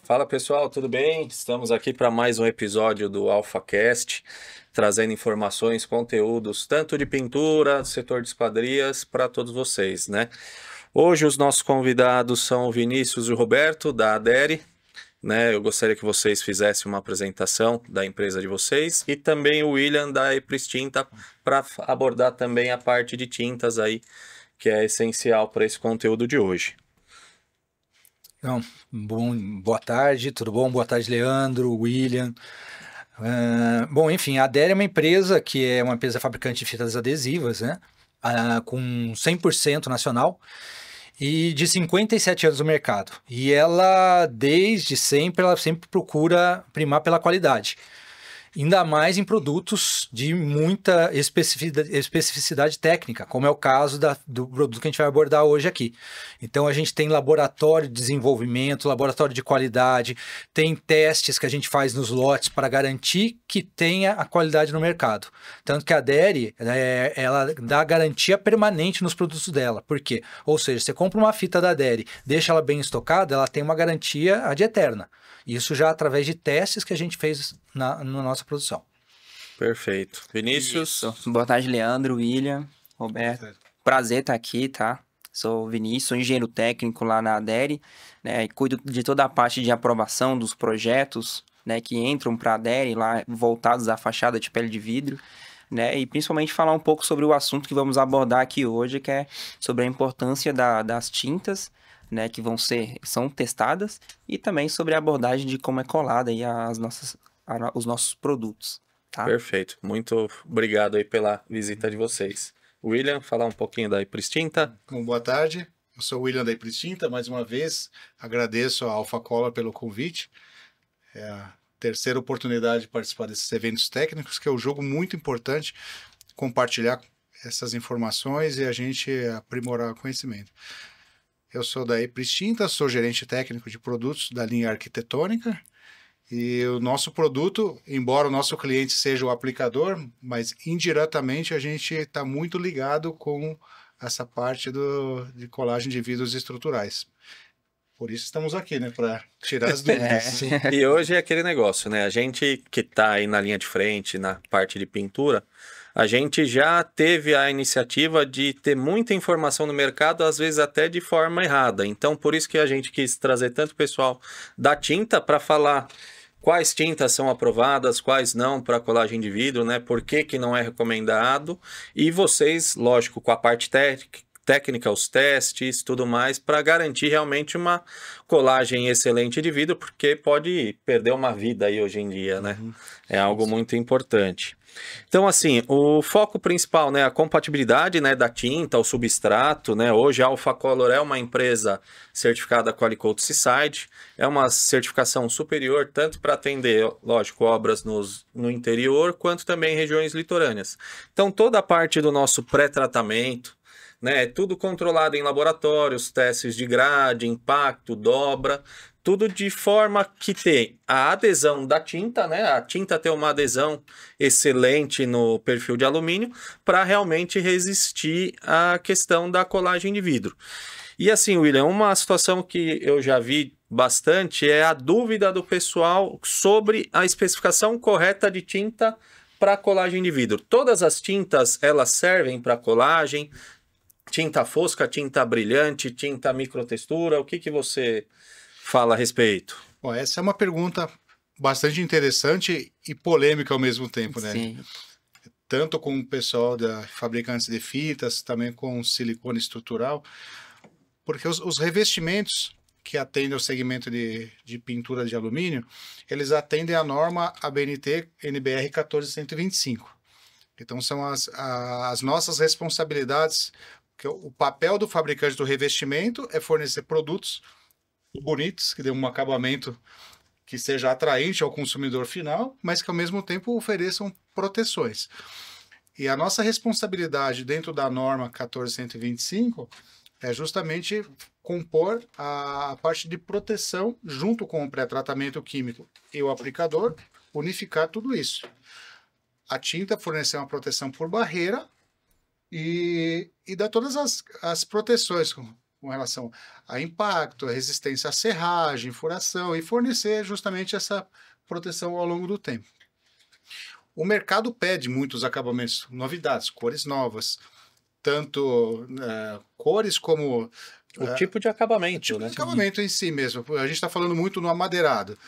Fala pessoal, tudo bem? Estamos aqui para mais um episódio do AlphaCast, trazendo informações, conteúdos, tanto de pintura, do setor de esquadrias, para todos vocês, né? Hoje os nossos convidados são o Vinícius e o Roberto, da Aderi, né? Eu gostaria que vocês fizessem uma apresentação da empresa de vocês, e também o William, da Epris Tinta, para abordar também a parte de tintas aí, que é essencial para esse conteúdo de hoje. Então, boa tarde, tudo bom? Boa tarde, Leandro, William. Bom, enfim, a Aderi é uma empresa que é uma empresa fabricante de fitas adesivas, né? Com 100% nacional e de 57 anos no mercado. E ela, desde sempre, ela sempre procura primar pela qualidade. Ainda mais em produtos de muita especificidade técnica, como é o caso do produto que a gente vai abordar hoje aqui. Então, a gente tem laboratório de desenvolvimento, laboratório de qualidade, tem testes que a gente faz nos lotes para garantir que tenha a qualidade no mercado. Tanto que a Aderi, ela dá garantia permanente nos produtos dela. Por quê? Ou seja, você compra uma fita da Aderi, deixa ela bem estocada, ela tem uma garantia ad eterna. Isso já através de testes que a gente fez na nossa produção. Perfeito. Vinícius? Isso. Boa tarde, Leandro, William, Roberto. Prazer estar aqui, tá? Sou o Vinícius, sou engenheiro técnico lá na Aderi, né? E cuido de toda a parte de aprovação dos projetos, né, que entram para a Aderi, lá voltados à fachada de pele de vidro, né? E principalmente falar um pouco sobre o assunto que vamos abordar aqui hoje, que é sobre a importância das tintas, né, que são testadas, e também sobre a abordagem de como é colada aí os nossos produtos. Tá? Perfeito. Muito obrigado aí pela visita de vocês. William, falar um pouquinho da Epris Tinta. Bom, boa tarde. Eu sou o William da Epris Tinta. Mais uma vez, agradeço a Alpha Color pelo convite. É a terceira oportunidade de participar desses eventos técnicos, que é um jogo muito importante compartilhar essas informações e a gente aprimorar o conhecimento. Eu sou da Epris Tinta, sou gerente técnico de produtos da linha arquitetônica, e o nosso produto, embora o nosso cliente seja o aplicador, mas indiretamente a gente está muito ligado com essa parte de colagem de vidros estruturais. Por isso estamos aqui, né, para tirar as dúvidas. E hoje é aquele negócio, né? A gente que está aí na linha de frente, na parte de pintura, a gente já teve a iniciativa de ter muita informação no mercado, às vezes até de forma errada. Então, por isso que a gente quis trazer tanto o pessoal da tinta para falar quais tintas são aprovadas, quais não para colagem de vidro, né? Por que que não é recomendado. E vocês, lógico, com a parte técnica, os testes, tudo mais, para garantir realmente uma colagem excelente de vidro, porque pode perder uma vida aí hoje em dia, né? É algo muito importante. Então, assim, o foco principal, né, a compatibilidade, né, da tinta, o substrato, né, hoje a Alpha Color é uma empresa certificada Qualicoat Seaside, é uma certificação superior tanto para atender, lógico, obras no interior, quanto também em regiões litorâneas. Então, toda a parte do nosso pré-tratamento, né, tudo controlado em laboratórios, testes de grade, impacto, dobra, tudo de forma que tem a adesão da tinta, né? A tinta tem uma adesão excelente no perfil de alumínio para realmente resistir à questão da colagem de vidro. E assim, William, uma situação que eu já vi bastante é a dúvida do pessoal sobre a especificação correta de tinta para colagem de vidro. Todas as tintas, elas servem para colagem? Tinta fosca, tinta brilhante, tinta microtextura, o que você fala a respeito? Bom, essa é uma pergunta bastante interessante e polêmica ao mesmo tempo, né? Sim. Tanto com o pessoal da fabricantes de fitas, também com silicone estrutural, porque os revestimentos que atendem ao segmento de pintura de alumínio, eles atendem à norma ABNT NBR 14125. Então são as nossas responsabilidades, que o papel do fabricante do revestimento é fornecer produtos bonitos, que dê um acabamento que seja atraente ao consumidor final, mas que ao mesmo tempo ofereçam proteções. E a nossa responsabilidade dentro da norma 14125 é justamente compor a parte de proteção junto com o pré-tratamento químico e o aplicador, unificar tudo isso. A tinta fornecer uma proteção por barreira e dá todas as proteções com relação a impacto, a resistência à serragem, furação, e fornecer justamente essa proteção ao longo do tempo. O mercado pede muitos acabamentos, novidades, cores novas, tanto cores como O tipo de acabamento, né? o acabamento em si mesmo. A gente está falando muito no amadeirado.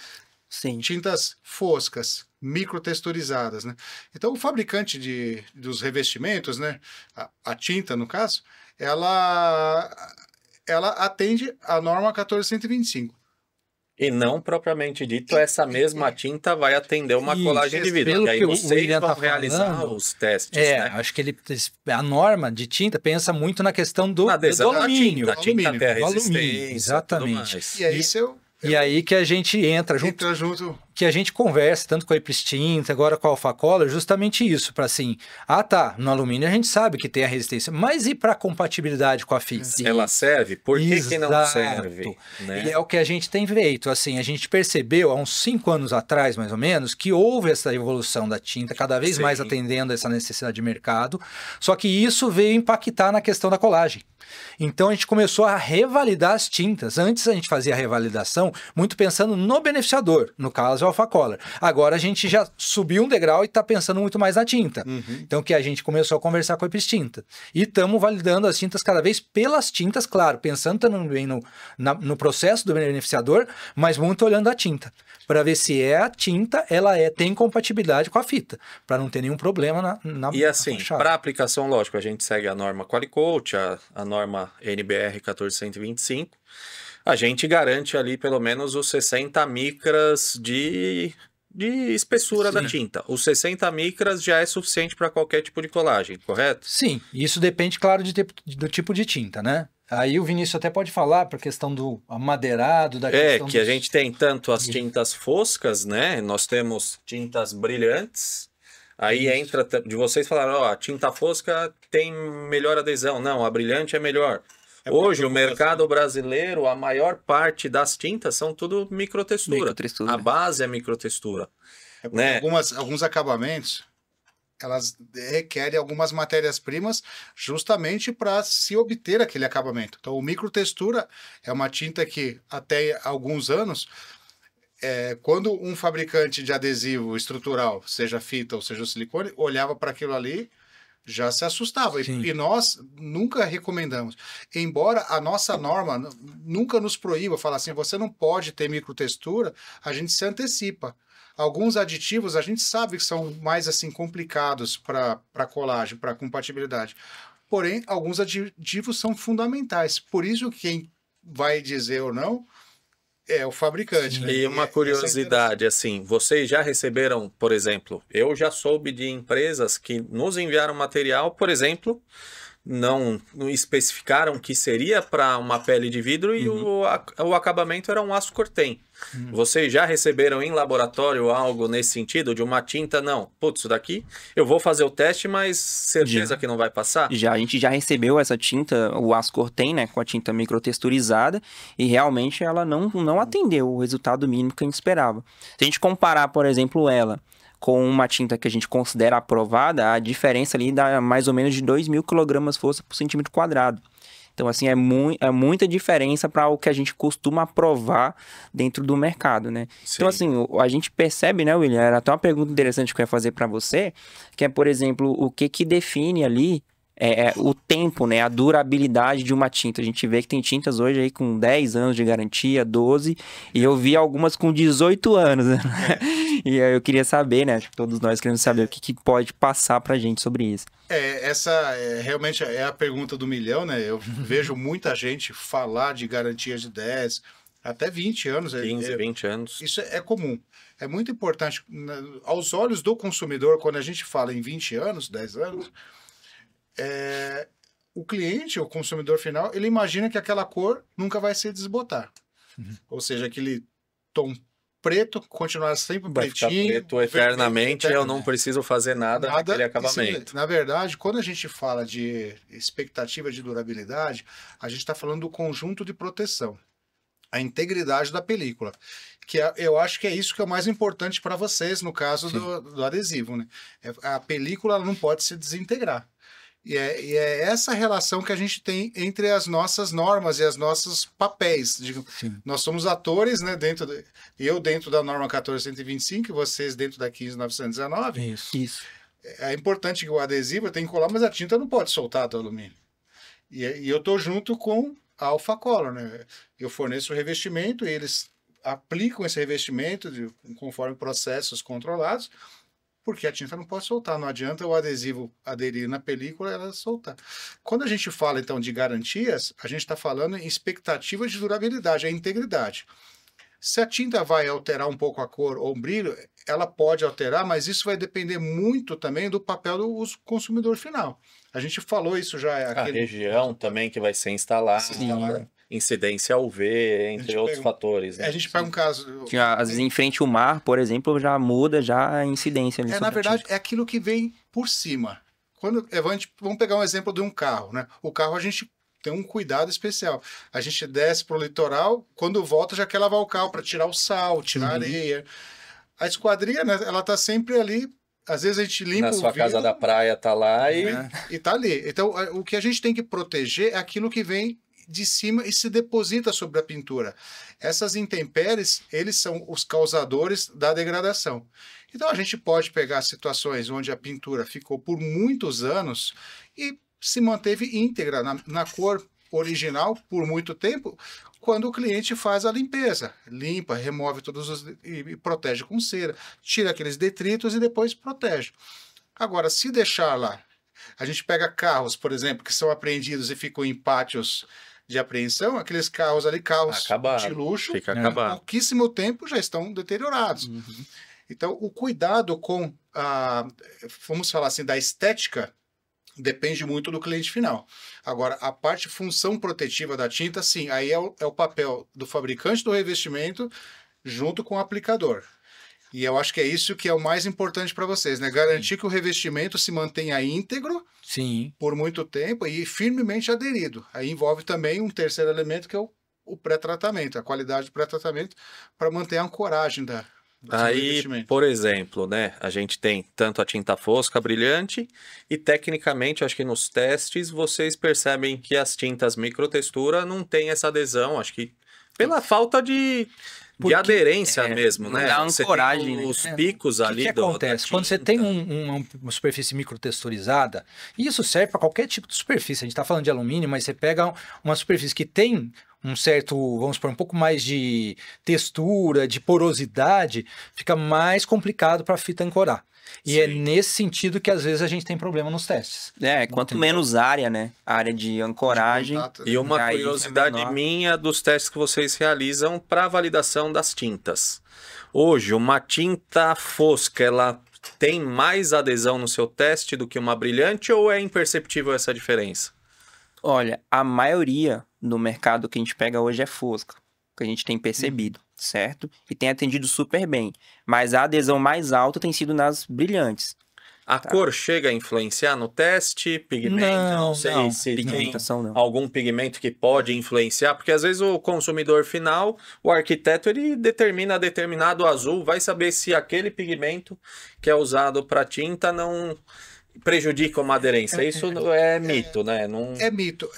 Sim. Tintas foscas, microtexturizadas, né? Então, o fabricante dos revestimentos, né? A tinta, no caso, ela atende a norma 14125. E não propriamente dito, essa mesma tinta vai atender uma Isso, colagem de vidro. pelo E aí que o vocês William vão tá realizar falando, os testes, né? acho que a norma de tinta pensa muito na questão do adesão da alumínio. tinta, a tinta Alumínio. até a Do alumínio, resistência, exatamente. tudo mais. E aí, E aí que a gente entra junto, que a gente conversa tanto com a Epris Tinta, agora com a Alpha Color, justamente isso, para assim, no alumínio a gente sabe que tem a resistência, mas e para compatibilidade com a fita? Ela serve? Por que não Exato. serve? Né? E é o que a gente tem feito, assim, a gente percebeu há uns 5 anos atrás, mais ou menos, que houve essa evolução da tinta, cada vez mais Sim. atendendo essa necessidade de mercado, só que isso veio impactar na questão da colagem. Então a gente começou a revalidar as tintas. Antes a gente fazia a revalidação muito pensando no beneficiador, no caso o Alpha Color. Agora a gente já subiu um degrau e está pensando muito mais na tinta. Então que a gente começou a conversar com a Epris Tinta. E estamos validando as tintas cada vez pelas tintas, claro, pensando também no processo do beneficiador, mas muito olhando a tinta, para ver se a tinta tem compatibilidade com a fita, para não ter nenhum problema na E assim, fachada. para aplicação, lógico, a gente segue a norma Qualicoat, a norma NBR 14125. A gente garante ali pelo menos os 60 micras de espessura da tinta. Os 60 micras já é suficiente para qualquer tipo de colagem, correto? Sim, isso depende, claro, do tipo de tinta, né? Aí o Vinícius até pode falar para a questão do amadeirado, da questão A gente tem tanto as tintas foscas, né? Nós temos tintas brilhantes. Aí entra de vocês falaram, a tinta fosca tem melhor adesão. Não, a brilhante é melhor. Hoje, o mercado brasileiro, a maior parte das tintas são tudo microtextura. A base é microtextura. Né? Alguns acabamentos, elas requerem algumas matérias-primas justamente para se obter aquele acabamento. Então, o microtextura é uma tinta que, até alguns anos, quando um fabricante de adesivo estrutural, seja fita ou seja silicone, olhava para aquilo ali, já se assustava. E nós nunca recomendamos. Embora a nossa norma nunca nos proíba falar assim, você não pode ter microtextura, a gente se antecipa. Alguns aditivos a gente sabe que são mais assim complicados para colagem, para compatibilidade. Porém, alguns aditivos são fundamentais. Por isso, quem vai dizer ou não é o fabricante. Né? E uma curiosidade, assim, vocês já receberam, por exemplo, eu já soube de empresas que nos enviaram material, por exemplo, não especificaram que seria para uma pele de vidro e o acabamento era um aço cortem. Vocês já receberam em laboratório algo nesse sentido, de uma tinta? Não, putz, isso daqui eu vou fazer o teste, mas certeza que não vai passar? A gente já recebeu essa tinta, o aço cortem, né, com a tinta microtexturizada, e realmente ela não atendeu o resultado mínimo que a gente esperava. Se a gente comparar, por exemplo, ela com uma tinta que a gente considera aprovada, a diferença ali dá mais ou menos de 2.000 kg-força por centímetro quadrado. Então, assim, é muita diferença para o que a gente costuma aprovar dentro do mercado, né? Sim. Então, assim, a gente percebe, né, William? Era até uma pergunta interessante que eu ia fazer para você, que é, por exemplo, o que define ali o tempo, né, a durabilidade de uma tinta. A gente vê que tem tintas hoje aí com 10 anos de garantia, 12, e eu vi algumas com 18 anos, né? E eu queria saber, né, acho que todos nós queremos saber o que pode passar pra gente sobre isso. Essa realmente é a pergunta do milhão, né? Eu vejo muita gente falar de garantia de 10, até 20 anos. 15, 20 anos. Isso é comum. É muito importante. Aos olhos do consumidor, quando a gente fala em 20 anos, 10 anos, o cliente, o consumidor final, ele imagina que aquela cor nunca vai se desbotar. Ou seja, aquele tom preto, continuar sempre Vai ficar pretinho. preto eternamente, eu não preciso fazer nada naquele Sim, acabamento. na verdade, quando a gente fala de expectativa de durabilidade, a gente está falando do conjunto de proteção, a integridade da película, eu acho que é isso que é o mais importante para vocês no caso do adesivo, né? A película ela não pode se desintegrar. E é essa relação que a gente tem entre as nossas normas e os nossos papéis. Nós somos atores, né, eu dentro da norma 14125 e vocês dentro da 15919. Isso. É importante que o adesivo tem que colar, mas a tinta não pode soltar do alumínio. E eu estou junto com a Alpha Color, né? Eu forneço o revestimento e eles aplicam esse revestimento conforme processos controlados, porque a tinta não pode soltar. Não adianta o adesivo aderir na película e ela soltar. Quando a gente fala, então, de garantias, a gente está falando em expectativa de durabilidade, a integridade. Se a tinta vai alterar um pouco a cor ou o brilho, ela pode alterar, mas isso vai depender muito também do papel do consumidor final. A gente falou isso já. A região também que vai ser instalada, incidência UV, entre outros fatores. Né? A gente pega um caso... Às vezes, em frente ao mar, por exemplo, já muda já a incidência. Na verdade, é aquilo que vem por cima. Vamos pegar um exemplo de um carro, né? O carro a gente tem um cuidado especial. A gente desce para o litoral, quando volta já quer lavar o carro para tirar o sal, tirar a areia. A esquadria, né? Ela tá sempre ali. Às vezes a gente limpa na sua casa da praia tá lá e tá ali. Então, o que a gente tem que proteger é aquilo que vem de cima e se deposita sobre a pintura. Essas intempéries, eles são os causadores da degradação. Então a gente pode pegar situações onde a pintura ficou por muitos anos e se manteve íntegra na cor original por muito tempo, quando o cliente faz a limpeza, limpa, remove e protege com cera, tira aqueles detritos e depois protege. Agora, se deixar lá, a gente pega carros, por exemplo, que são apreendidos e ficam em pátios de apreensão, aqueles carros ali, de luxo, fica pouquíssimo tempo já estão deteriorados. Então, o cuidado com vamos falar assim, da estética, depende muito do cliente final. Agora, a parte função protetiva da tinta, sim, aí é o papel do fabricante do revestimento junto com o aplicador. E eu acho que é isso que é o mais importante para vocês, né? Garantir que o revestimento se mantenha íntegro por muito tempo e firmemente aderido. Aí envolve também um terceiro elemento que é o pré-tratamento, a qualidade do pré-tratamento para manter a ancoragem do revestimento. Por exemplo, né, a gente tem tanto a tinta fosca, brilhante, e tecnicamente, acho que nos testes, vocês percebem que as tintas microtextura não têm essa adesão, acho que pela falta de aderência mesmo, né? Dá ancoragem, né? Os picos ali. O que acontece? Quando você tem uma superfície microtexturizada, e isso serve para qualquer tipo de superfície, a gente está falando de alumínio, mas você pega uma superfície que tem um certo, vamos supor, um pouco mais de textura, de porosidade, fica mais complicado para a fita ancorar. E é nesse sentido que às vezes a gente tem problema nos testes. Quanto menos área, né? A área de ancoragem. E uma curiosidade minha dos testes que vocês realizam para validação das tintas. Hoje, uma tinta fosca, ela tem mais adesão no seu teste do que uma brilhante ou é imperceptível essa diferença? Olha, a maioria do mercado que a gente pega hoje é fosca, que a gente tem percebido, certo? E tem atendido super bem. Mas a adesão mais alta tem sido nas brilhantes. A cor chega a influenciar no teste? Pigmento? Não sei se tem algum pigmento que pode influenciar, porque às vezes o consumidor final, o arquiteto, ele determina determinado azul, vai saber se aquele pigmento que é usado para tinta não prejudica uma aderência. Isso é mito, né? Não... É mito.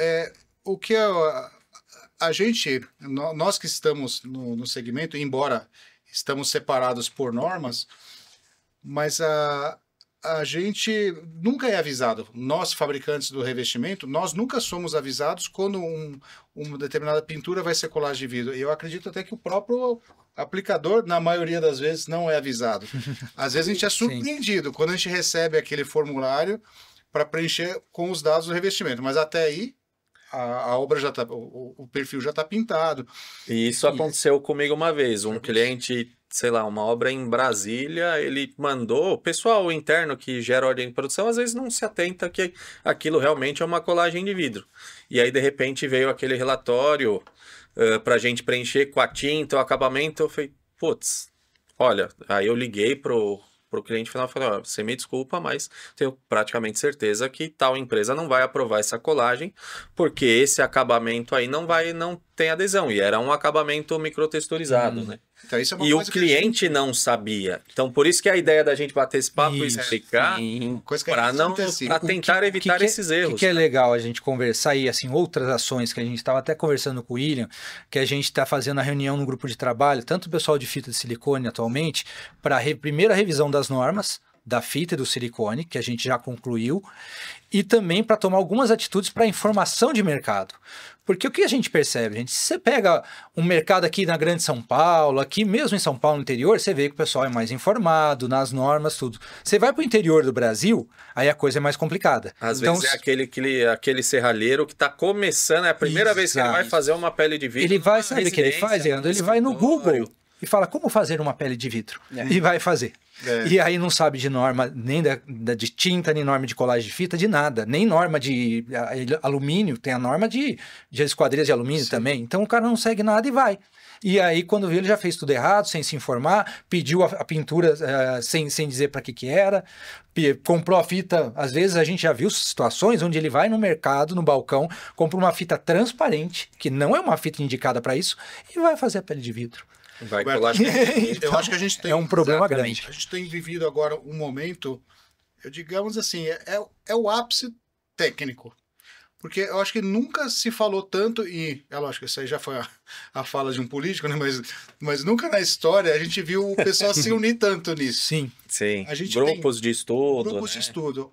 O que a gente, nós que estamos no segmento, embora estamos separados por normas, mas a gente nunca é avisado. Nós, fabricantes do revestimento, nós nunca somos avisados quando uma determinada pintura vai ser colagem de vidro. E eu acredito até que o próprio aplicador, na maioria das vezes, não é avisado. Às vezes a gente é surpreendido quando a gente recebe aquele formulário para preencher com os dados do revestimento. Mas até aí, a obra já tá, o perfil já está pintado. E isso aconteceu comigo uma vez. Um cliente, sei lá, uma obra em Brasília, ele mandou, o pessoal interno que gera ordem de produção, às vezes não se atenta que aquilo realmente é uma colagem de vidro. E aí, de repente, veio aquele relatório para a gente preencher com a tinta, o acabamento. Eu falei, putz, olha, aí eu liguei pro cliente final e falei, ó, você me desculpa, mas tenho praticamente certeza que tal empresa não vai aprovar essa colagem, porque esse acabamento aí não tem adesão, e era um acabamento microtexturizado, né? Então, isso é uma E o coisa que a gente- cliente não sabia. Então, por isso que a ideia da gente bater esse papo e Isso. explicar, Sim. coisa que a para gente não, antecipa. para tentar evitar esses O erros. que é legal a gente conversar e assim outras ações que a gente estava até conversando com o William, que a gente está fazendo a reunião no grupo de trabalho, tanto o pessoal de fita de silicone atualmente, para a primeira revisão das normas da fita e do silicone, que a gente já concluiu, e também para tomar algumas atitudes para informação de mercado. Porque o que a gente percebe, gente, se você pega um mercado aqui na Grande São Paulo, aqui mesmo em São Paulo, no interior, você vê que o pessoal é mais informado, nas normas, tudo. Você vai para o interior do Brasil, aí a coisa é mais complicada. Às Então, vezes é aquele serralheiro que está começando, é a primeira vez que ele vai Exato. fazer uma pele de vidro. ele vai, numa sabe o que ele faz, residência, Leandro? num Ele vai no escritório. Google e fala como fazer uma pele de vidro. É. E vai fazer. É. E aí não sabe de norma nem de tinta, nem norma de colagem de fita, de nada. Nem norma de alumínio, tem a norma de esquadrias de alumínio também. Então o cara não segue nada e vai. E aí, quando viu, ele já fez tudo errado, sem se informar, pediu a pintura sem dizer para que era, comprou a fita. Às vezes a gente já viu situações onde ele vai no mercado, no balcão, compra uma fita transparente, que não é uma fita indicada para isso, e vai fazer a pele de vidro. Vai Roberto, colar. Eu acho que a gente tem É um problema Exatamente. grande. A gente tem vivido agora um momento, digamos assim, é o ápice técnico. Porque eu acho que nunca se falou tanto, e é lógico, isso aí já foi a fala de um político, né? Mas nunca na história a gente viu o pessoal se unir tanto nisso. Sim. Sim, A gente grupos de estudo. Grupos né? de estudo.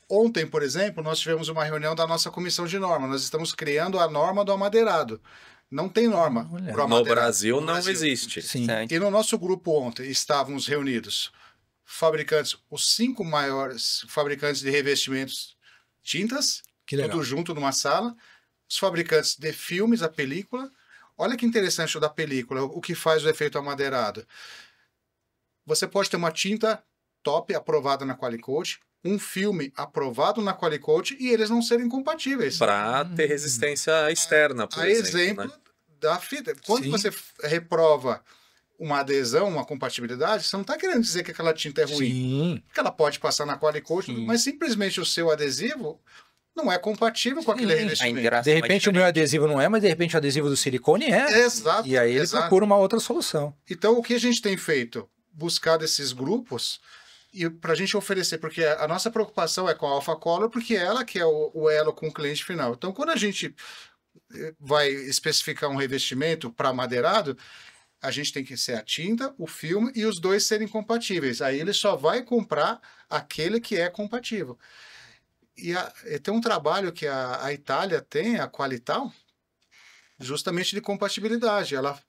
Ontem, por exemplo, nós tivemos uma reunião da nossa comissão de norma. Nós estamos criando a norma do amadeirado. Não tem norma Olha. pro No amadeirado. Brasil No não Brasil. existe. Sim. Certo. E no nosso grupo ontem estávamos reunidos fabricantes, os 5 maiores fabricantes de revestimentos tintas, Que legal. tudo junto numa sala, os fabricantes de filmes, a película. Olha que interessante o da película, o que faz o efeito amadeirado. Você pode ter uma tinta top aprovada na Qualicoat, um filme aprovado na Qualicoat e eles não serem compatíveis. Para ter resistência externa, por A exemplo né? da fita. Quando Sim. você reprova uma adesão, uma compatibilidade, você não está querendo dizer que aquela tinta é ruim. Sim. Porque ela pode passar na Qualicoat, Sim. mas simplesmente o seu adesivo não é compatível com aquele A revestimento. interação De é repente o meu adesivo não é, mas de repente o adesivo do silicone é. Exato. E aí ele exato. procura uma outra solução. Então, o que a gente tem feito? Buscado esses grupos e para a gente oferecer, porque a nossa preocupação é com a Alpha Color, porque ela que é o elo com o cliente final. Então, quando a gente vai especificar um revestimento para madeirado, a gente tem que ser a tinta, o filme e os dois serem compatíveis. Aí ele só vai comprar aquele que é compatível. E tem um trabalho que a Itália tem, a Qualital, justamente de compatibilidade. Ela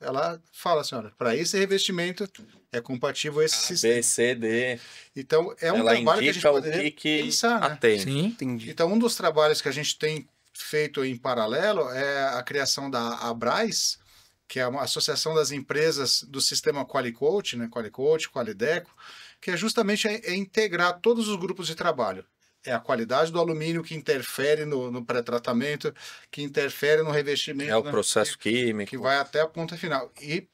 fala assim, olha, para esse revestimento é compatível esse sistema. B, C, D. Então, é um Ela trabalho que a gente indica o poderia que pensar, né? atende. Sim. Entendi. Então, um dos trabalhos que a gente tem feito em paralelo é a criação da Abrais, que é uma associação das empresas do sistema Qualicoat, né? Qualicoat, Qualideco, que é justamente integrar todos os grupos de trabalho. É a qualidade do alumínio que interfere no pré-tratamento, que interfere no revestimento. É o né? processo Que químico. vai até a ponta final. E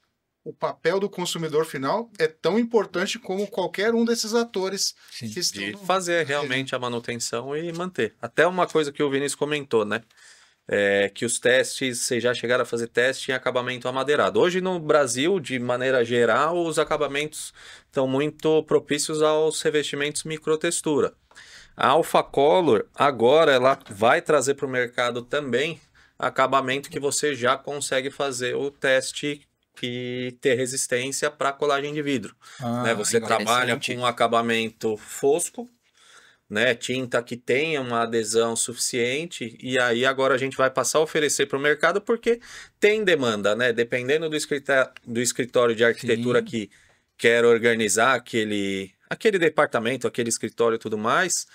o papel do consumidor final é tão importante como qualquer um desses atores Sim. que estão De no- fazer realmente a manutenção e manter. Até uma coisa que o Vinícius comentou, né? É que os testes, vocês já chegaram a fazer teste em acabamento amadeirado. Hoje no Brasil, de maneira geral, os acabamentos estão muito propícios aos revestimentos microtextura. A Alpha Color, agora, ela vai trazer para o mercado também acabamento que você já consegue fazer o teste e ter resistência para colagem de vidro. Né? Você legal. trabalha Interessante. com um acabamento fosco, né? Tinta que tenha uma adesão suficiente, e aí agora a gente vai passar a oferecer para o mercado porque tem demanda, né? Dependendo do escritório de arquitetura Sim. que quer organizar aquele departamento, aquele escritório e tudo mais,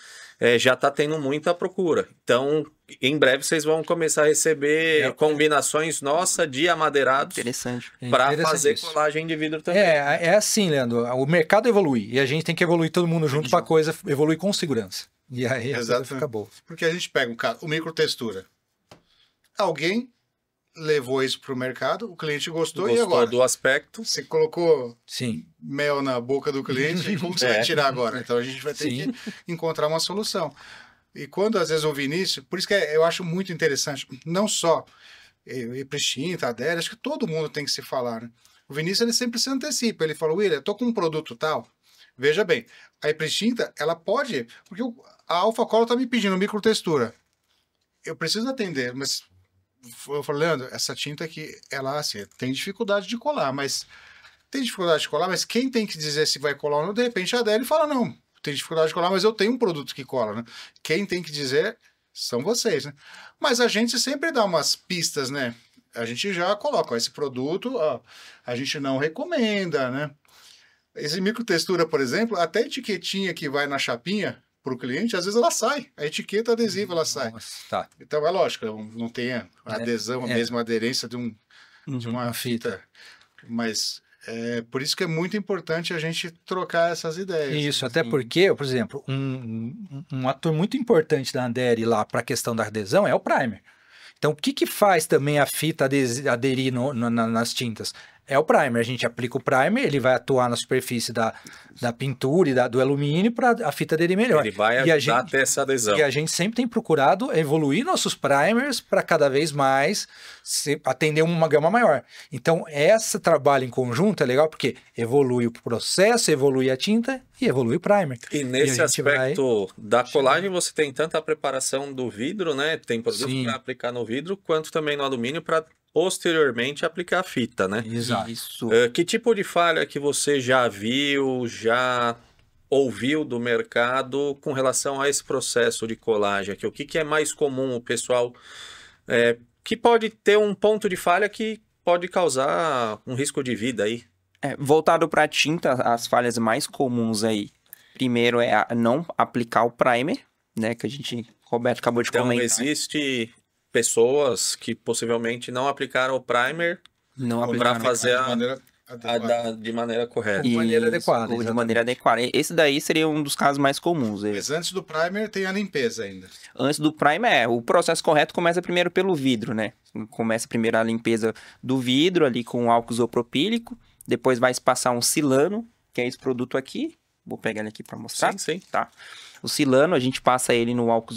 já está tendo muita procura. Então, em breve vocês vão começar a receber combinações nossas de amadeirados Interessante. para Interessante fazer isso. colagem de vidro também. É assim, Leandro. O mercado evolui e a gente tem que evoluir todo mundo junto para a coisa evoluir com segurança. E aí a coisa Exatamente. fica boa. Porque a gente pega o microtextura. Alguém levou isso para o mercado, o cliente gostou, e Gostou agora? do aspecto. Você colocou Sim. mel na boca do cliente, e como você vai tirar agora? Então a gente vai ter que encontrar uma solução. E quando às vezes o Vinícius, por isso que eu acho muito interessante, não só Pristinta, Adélia, acho que todo mundo tem que se falar, né? O Vinícius ele sempre se antecipa, ele fala, William, eu tô com um produto tal, veja bem, a Pristinta, ela pode, porque a Alpha Color tá me pedindo microtextura, eu preciso atender, mas eu falei, Leandro, essa tinta aqui, ela assim, tem dificuldade de colar, mas quem tem que dizer se vai colar ou não, de repente a Adélia fala, não, tem dificuldade de colar, mas eu tenho um produto que cola, né? Quem tem que dizer são vocês, né? Mas a gente sempre dá umas pistas, né? A gente já coloca, ó, esse produto, ó, a gente não recomenda, né? Esse microtextura, por exemplo, até a etiquetinha que vai na chapinha para o cliente, às vezes ela sai. A etiqueta adesiva, ela sai. Nossa, tá. Então, é lógico, não tem a adesão, a mesma aderência de uma fita. Mas por isso que é muito importante a gente trocar essas ideias. Isso, até porque, por exemplo, um ator muito importante da Anderi lá para a questão da adesão é o primer. Então, o que faz também a fita aderir nas tintas? É o primer. A gente aplica o primer, ele vai atuar na superfície da pintura e do alumínio para a fita aderir melhor. Ele vai ajudar a ter essa adesão. E a gente sempre tem procurado evoluir nossos primers para cada vez mais atender uma gama maior. Então, esse trabalho em conjunto é legal porque evolui o processo, evolui a tinta e evolui o primer. E nesse aspecto da colagem, você tem tanto a preparação do vidro, né? Tem produto para aplicar no vidro, quanto também no alumínio para posteriormente aplicar a fita, né? Exato. Isso. Que tipo de falha que você já viu, já ouviu do mercado com relação a esse processo de colagem aqui? O que é mais comum o pessoal que pode ter um ponto de falha que pode causar um risco de vida aí? Voltado para a tinta, as falhas mais comuns aí, primeiro é não aplicar o primer, né, que Roberto acabou de comentar. Então existe pessoas que possivelmente não aplicaram o primer para fazer de maneira correta. De maneira adequada. De maneira adequada. Esse daí seria um dos casos mais comuns. Mas antes do primer tem a limpeza ainda. Antes do primer, o processo correto começa primeiro pelo vidro, né? Começa primeiro a limpeza do vidro ali com álcool isopropílico, depois vai se passar um silano, que é esse produto aqui. Vou pegar ele aqui para mostrar. Sim. Tá. O silano, a gente passa ele no álcool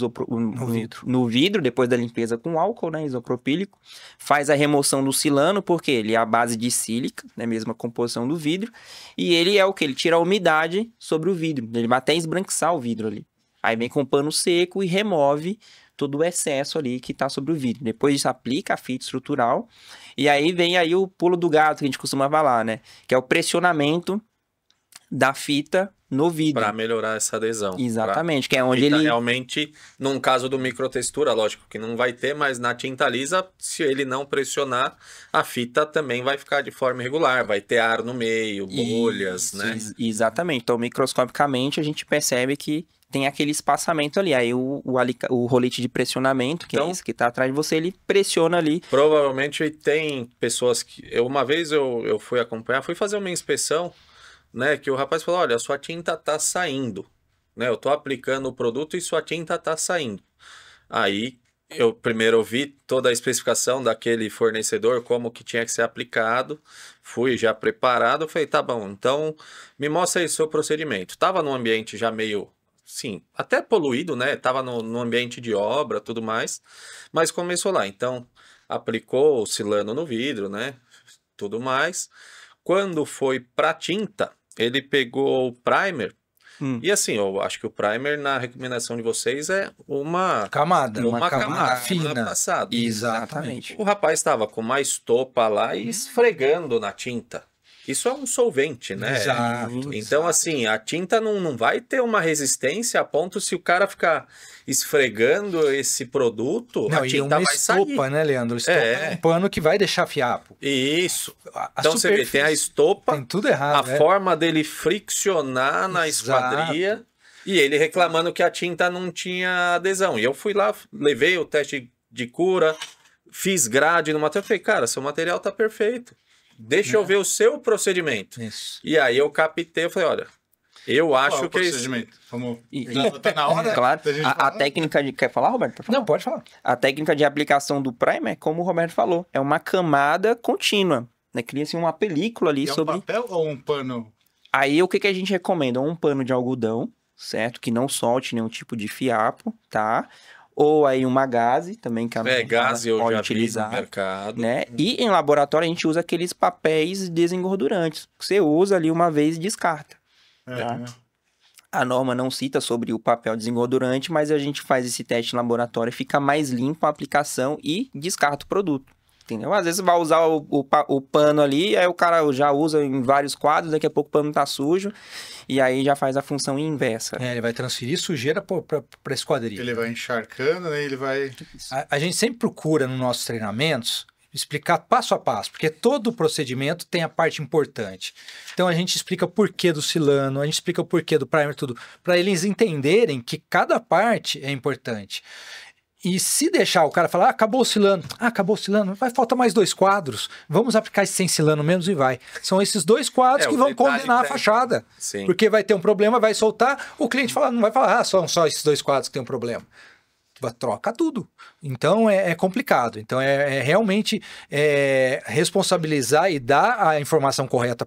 no vidro, depois da limpeza com álcool, né, isopropílico. Faz a remoção do silano, porque ele é a base de sílica, né, mesma composição do vidro. E ele é o que? Ele tira a umidade sobre o vidro. Ele vai até esbranquiçar o vidro ali. Aí vem com pano seco e remove todo o excesso ali que está sobre o vidro. Depois disso, aplica a fita estrutural. E aí vem aí o pulo do gato, que a gente costuma falar, né? Que é o pressionamento da fita no vidro. Para melhorar essa adesão. Exatamente, que é onde ele... Realmente, num caso do microtextura, lógico que não vai ter, mas na tinta lisa, se ele não pressionar, a fita também vai ficar de forma irregular, vai ter ar no meio, bolhas, né? Exatamente, então microscopicamente a gente percebe que tem aquele espaçamento ali, aí o rolete de pressionamento, que é esse que está atrás de você, ele pressiona ali. Provavelmente tem pessoas que... Uma vez eu fui acompanhar, fui fazer uma inspeção, né, que o rapaz falou, olha, sua tinta tá saindo, né, eu tô aplicando o produto e sua tinta tá saindo. Aí, eu primeiro vi toda a especificação daquele fornecedor, como que tinha que ser aplicado, fui já preparado, falei, tá bom, então me mostra aí o seu procedimento. Tava num ambiente já meio, sim, até poluído, né, tava no ambiente de obra, tudo mais, mas começou lá, então, aplicou o silano no vidro, né, tudo mais. Quando foi pra tinta, ele pegou o primer, e assim, eu acho que o primer, na recomendação de vocês, é uma camada fina, passada. Exatamente. O rapaz estava com uma estopa lá e esfregando na tinta. Isso é um solvente, né? Exato. Então, assim, a tinta não vai ter uma resistência a ponto se o cara ficar esfregando esse produto, a tinta vai sair. Estopa, né, Leandro? Estopa é um pano que vai deixar fiapo. Isso. Então você vê, tem a estopa, tem tudo errado, a forma dele friccionar na esquadria e ele reclamando que a tinta não tinha adesão. E eu fui lá, levei o teste de cura, fiz grade no material, falei, cara, seu material tá perfeito. Deixa eu ver o seu procedimento. Isso. E aí eu captei, eu falei, olha, Eu Qual é acho o que procedimento? Vamos. E- Tá na hora? Claro, da gente a falar? técnica de... Quer falar, Roberto? Pode falar. Não, pode falar. A técnica de aplicação do primer, como o Roberto falou, é uma camada contínua, né? Cria-se uma película ali E é um sobre... papel ou um pano? Aí, o que que a gente recomenda? Um pano de algodão, certo? Que não solte nenhum tipo de fiapo, tá? Ou aí uma gaze, também, que a Gás eu pode já utilizar. vi no mercado. Né? E em laboratório a gente usa aqueles papéis desengordurantes. Você usa ali uma vez e descarta. Tá. A norma não cita sobre o papel desengordurante, mas a gente faz esse teste em laboratório, fica mais limpo a aplicação e descarta o produto. Entendeu? Às vezes você vai usar o pano ali, aí o cara já usa em vários quadros, daqui a pouco o pano tá sujo, e aí já faz a função inversa. Ele vai transferir sujeira para esse quadril. Ele vai encharcando, né? Ele vai. A gente sempre procura nos nossos treinamentos explicar passo a passo, porque todo procedimento tem a parte importante. Então a gente explica o porquê do silano, a gente explica o porquê do primer, tudo, para eles entenderem que cada parte é importante. E se deixar o cara falar, acabou o silano, vai faltar mais 2 quadros, vamos aplicar esse sem silano menos e vai. São esses 2 quadros que vão condenar a fachada. Sim. Porque vai ter um problema, vai soltar, o cliente não vai falar, são só esses 2 quadros que tem um problema. Troca tudo. Então é complicado. Então é realmente responsabilizar e dar a informação correta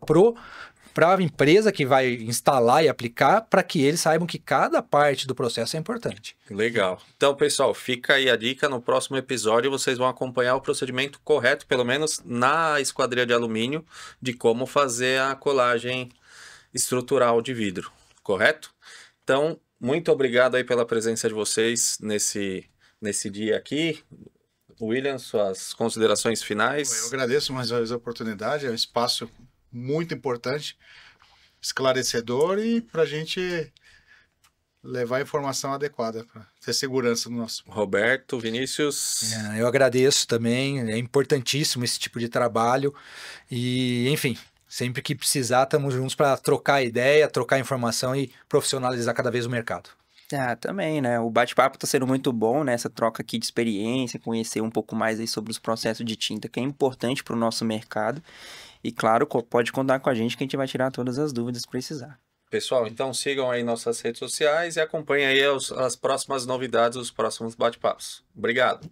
para a empresa que vai instalar e aplicar, para que eles saibam que cada parte do processo é importante. Legal. Então, pessoal, fica aí a dica. No próximo episódio vocês vão acompanhar o procedimento correto, pelo menos na esquadria de alumínio, de como fazer a colagem estrutural de vidro. Correto? Então, muito obrigado aí pela presença de vocês nesse dia aqui. William, suas considerações finais? Eu agradeço mais uma vez a oportunidade, é um espaço muito importante, esclarecedor e para a gente levar a informação adequada, para ter segurança no nosso. Roberto, Vinícius. Eu agradeço também, é importantíssimo esse tipo de trabalho e, enfim, sempre que precisar, estamos juntos para trocar ideia, trocar informação e profissionalizar cada vez o mercado. Também, né? O bate-papo tá sendo muito bom, né? Essa troca aqui de experiência, conhecer um pouco mais aí sobre os processos de tinta, que é importante para o nosso mercado. E, claro, pode contar com a gente que a gente vai tirar todas as dúvidas que precisar. Pessoal, então sigam aí nossas redes sociais e acompanhem aí as próximas novidades, os próximos bate-papos. Obrigado.